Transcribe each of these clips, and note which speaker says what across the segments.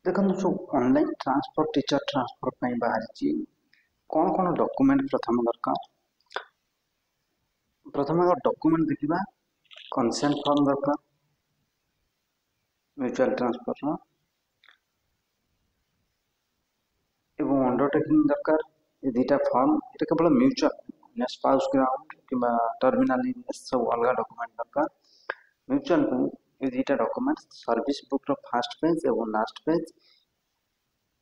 Speaker 1: देखो जो online transfer teacher transfer बाहरी कौन कौन डॉक्यूमेंट प्रथम डॉक्यूमेंट देखा कंसेंट फॉर्म दरकार म्यूचुअल ट्रांसफर एवं अंडरटेकिंग दरकार ये दुटा फॉर्म ये केवल म्यूचुअल स्पाउस ग्राउंड कि टर्मिनाल सब अलग डॉक्यूमेंट दरकार म्यूचुअल ये दुटा document service book fast page और लास्ट पेज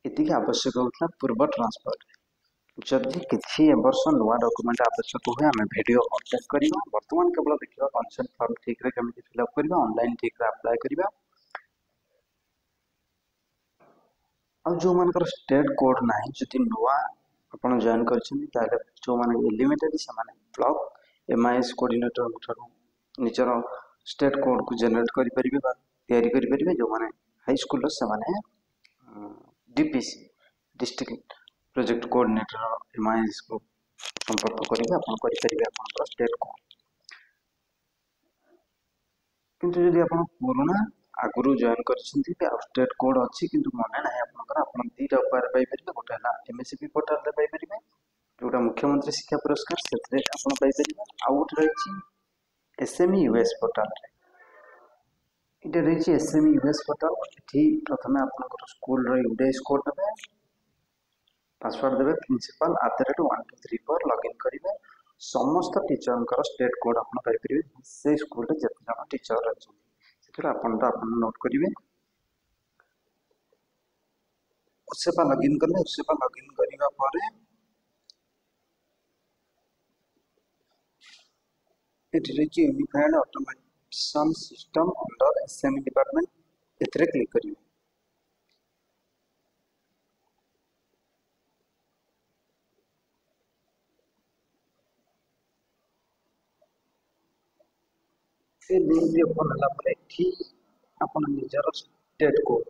Speaker 1: ये आवश्यक होता पूर्व ट्रांसफर जदि किसी वर्ष नुआ डॉक्यूमेंट आवश्यक हुए आम वीडियो अपडेट करवा बर्तमान केवल देखा कंसेंट फॉर्म ठीक रे केମିତି फिलअप करवा ऑनलाइन ठीक रे अप्लाई करवा और जो मानकर स्टेट कोड ना जदि नुआ आपण जॉइन कर जो माने एलिमेंटरी से माने ब्लॉक एमआईएस कोऑर्डिनेटर निजर स्टेट कोड को जनरेट करि परिबे बा तैयारी करि परिबे जो माने हाई स्कूल से माने DPC district project coordinator MIS को संपर्क करेंगे आपण करि परिबे आपण स्टेट कोड किंतु जदि आपण पुराना आगुरु जॉइन करछंती स्टेट कोड अछि किंतु मने नाही आपनकर आपण दीटा उपाय पाई परिबे गोटे हला एमएसपी पोर्टल रे पाई परिबे जोटा मुख्यमंत्री शिक्षा पुरस्कार सेतरे आपण पाई परिबे आ उठ रहिछि एसएमई यूएस पोर्टल रे इटे रहिछि एसएमई यूएस पोर्टल एठी प्रथमे आपनकर स्कूल रे यूडेस कोड देबे पासवर्ड देबे प्रिंसिपल @123 पर लॉगिन करिवे समस्त टीचर स्टेट कोड आपण पाई परिबे से स्कूल रे जति जन टीचर रहछन सेतरा आपण नोट करिवे उससे पर लॉगिन करले उससे पर लॉगिन करिवा पारे it rich unified automation system under SME department एतरे क्लिक करिवे से लिंक भी ओपन हला परे ठी आपण निजर स्टेट कोड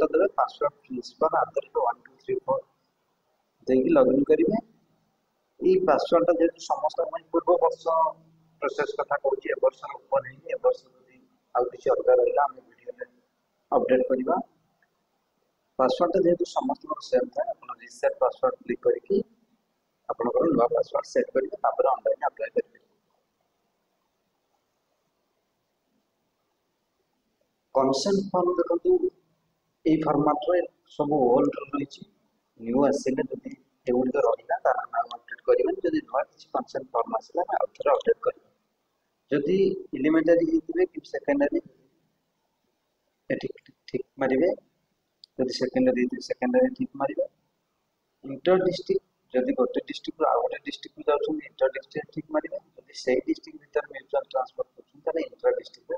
Speaker 1: ता देबे पासवर्ड प्रिंसिपल @123 देकी लॉगिन करिवे ई पासवर्ड ता जे समस्त पूर्व वर्ष प्रोसेस कथा कहूची ए वर्ष ऊपर है ए वर्ष यदि आउ किसी अलग रहला हम वीडियो में अपडेट करबा पासवर्ड ता जे समस्त लोग सेम था अपन रीसेट पासवर्ड क्लिक करके अपन को नवा पासवर्ड सेट करके तापर ऑनलाइन अप्लाई करिवे कंसेंट फॉर्म देखो এই ফরম্যাটরে সব ওল্ড রয়েছে নিউ আসলে যদি এগুলো রহিলা তার নাম আপডেট করিবেন যদি নয় কিছু কনসেন্ট ফর্ম আসলে আমি আউথরে আপডেট করিবে যদি এলিমেন্টারি হিসেবে কি সেকেন্ডারি এটি ঠিক মারিবে যদি সেকেন্ডারি ঠিক মারিবে इंटर डिस्ट्रिक्ट जदि गोटे डिस्ट्रिक्ट आउ गोटे डिस्ट्रिक्ट जाउछन इंटर डिस्ट्रिक्ट ठीक मारिबे जदि सेही डिस्ट्रिक्ट भीतर म्यूचुअल ट्रांसफर करछन तने इंटर डिस्ट्रिक्ट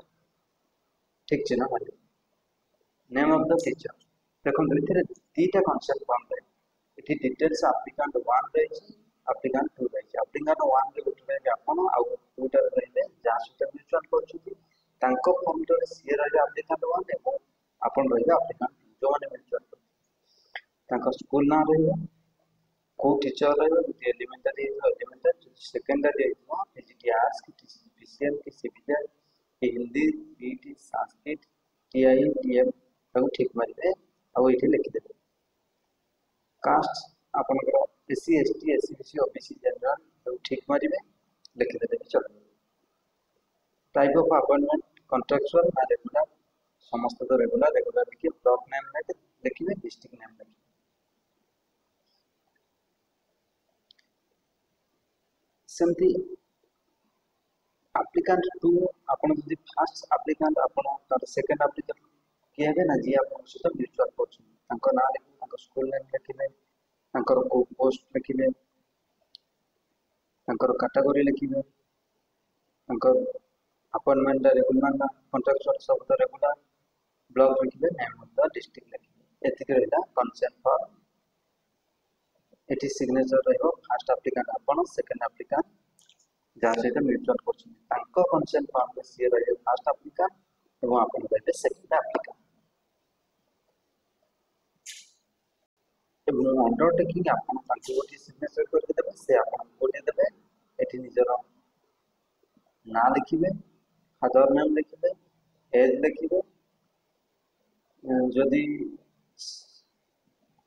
Speaker 1: ठीक चिन्ह मारिबे नेम ऑफ द टीचर देखो इथे तीटा कांसेप्ट फॉर्म रे इथे डिटेल्स एप्लिकेंट 1 रे एप्लिकेंट 2 रे एप्लिकेंट 1 रे उठले जे आपण आ 2 रे रहले जा सुते म्यूचुअल करछथि तांको फॉर्म रे सी रे एप्लिकेंट 1 एवं आपण रहले एप्लिकेंट जो माने म्यूचुअल तांको स्कूल ना रहले को टीचर रहले एलिमेंटरी सेकेंडरी पीजीटीआरएस की पीसीएम की CBL Hindi PT Sanskrit TI TM ठीक मारे आगे लिखिदे कास्ट आपनकर SC ST SC BC OBC general ठीक मारे लिखिदे चलो टाइप ऑफ अपॉइंटमेंट कॉन्ट्रैक्चुअल ना रेगुलर समस्त तो रेगुलर लिखिए ब्लॉक नेम लिखिए डिस्ट्रिक्ट नेम लिखिए सेमती एप्लिकेंट 2 आपण जदि फर्स्ट एप्लिकेंट आपण तार सेकंड एप्लिकेंट किए है ना जी आपण सहित म्यूचुअल करछन तांको नाम लिखि तांको स्कूल नेम लिखिले तांकर को पोस्ट लिखिले तांकर कैटेगरी लिखिले तांकर अपॉइंटमेंट रेगुलर ना कॉन्ट्रैक्चुअल सब तो रेगुलर ब्लॉक लिखिले नेम ऑफ द डिस्ट्रिक्ट लिखिले एतिक रहला कंसेंट फॉर्म एटी सिग्नेचर रहबो फर्स्ट एप्लिकेंट आपण सेकंड एप्लिकेंट जहाँ सहित म्यूचुअल करछन तांको कंसेंट फॉर्म रे सी रहबो फर्स्ट एप्लिकेंट एवं आपण रहबे सेकंड एप्लिकेंट एवं अंडरटेकिंग आपण तांको गोटी सिग्नेचर करके देबे से आपण गोटी देबे एठी निजर ना लिखिबे फादर नेम लिखिबे एज लिखिबे जदि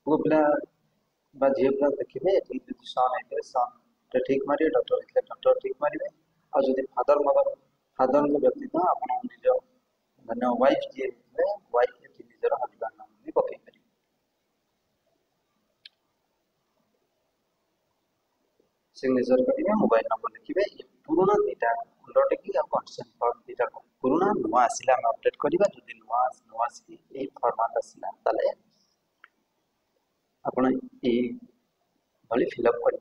Speaker 1: पुଅ पिला बा झील पिला देखिए सन है सन ठीक मारे डॉक्टर है डॉक्टर ठीक मारे आदि फादर मदर फादर व्यतीत आप निज धन्य वाइफ जी वाइफ निजर हजबैंड नाम भी पकई पारे सिग्नेचर करेंगे मोबाइल नंबर लिखिए पुराना दुटा अंडरटेकिंग और कंसेंट फॉर्म दुटा पुराना नुआ आसिला आम अपडेट करवा जदि नुआ नुआ ये फॉर्मेट आसिला ताले आपण ये भली फिलअप कर